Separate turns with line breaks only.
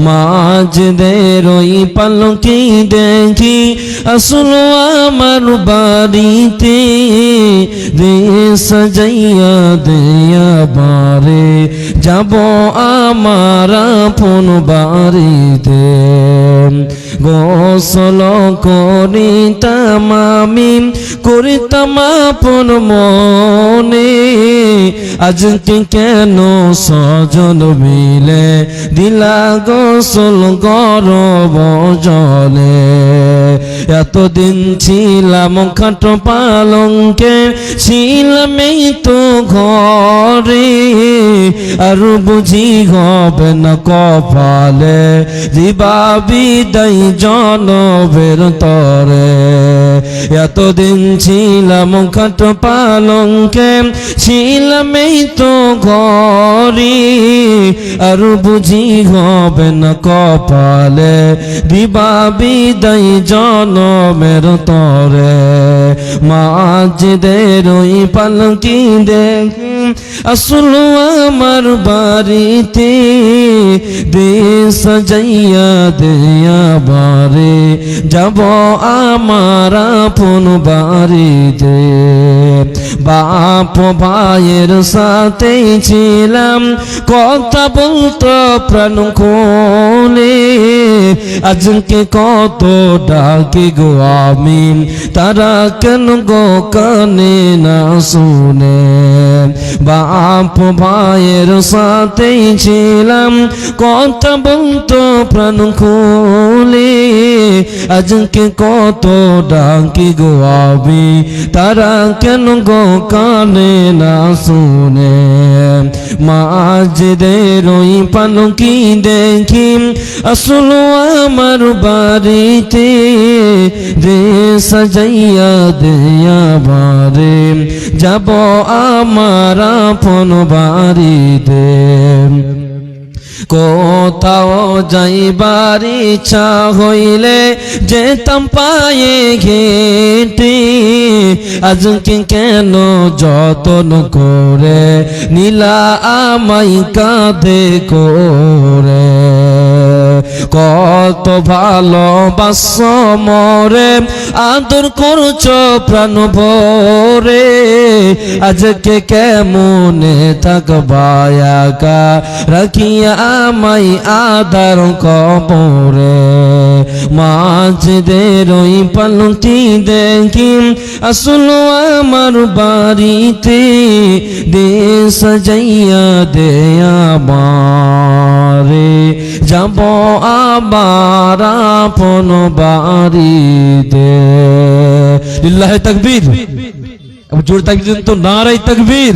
মাঝদের ওই পালকি দেখি আসলো আমার বাড়িতে রে সাজাইয়া দেয়া বারে যাব আমার আপন বাড়িতে গোসল করিতাম আমি করিতাম আপন মনে আজকে কেন সজন মিলে দিলা গোসল গরম জলে এতদিন ছিলাম খাট পালঙ্কে ছিলাম এই তো ঘরে আর বুঝি হবে না কপালে দিবা বিদায় জনমের তরে এতদিন ছিলাম খাট পালঙ্কে ছিলাম এই তো ঘরে আর বুঝি হবে না কপালে দিবা বিদায় জনমের তরে মাঝদের ওই পালকি দেখি আসলো আমার বাড়িতে দে সাজাইয়া দেয়া বারে যাব আমার আপন বাড়িতে বাপ ভাইয়ের সাথে ছিলাম কথা বলতো প্রাণ খুলে আজকে কত ডাকি গো আমি তারা কেন গো কানে না শুনে বাপ ভাইয়ের সাথে ছিলাম কথা বলতো প্রাণ খুলে আজকে কত ডাকি গো আমি তারা কেন গো কানে না শুনে মাঝদের ওই পালকি দেখি আসলো আমার বাড়িতে রে সাজাইয়া দেয়া বারে যাব আমার আপন বাড়িতে কোথাও যাইবার ইচ্ছা হইলে যেতাম পায়ে ঘেঁটে আজকে কেন যতন করে নীলা আমায় কাঁধে করে কত ভালোবাসো মরে আদর করছো প্রাণ ভরে আজকে কেমনে থাকবা একা রাখিয়া আমায় আদার কবরে মাঝদের ওই পালকি দেখি আসলো আমার বাড়িতে দে সাজাইয়া দেয়া বারে যাব আবার আপন বাড়িতে লিল্লাহি তাকবীর। জোর তাকবীর তো নারায়ে তাকবীর।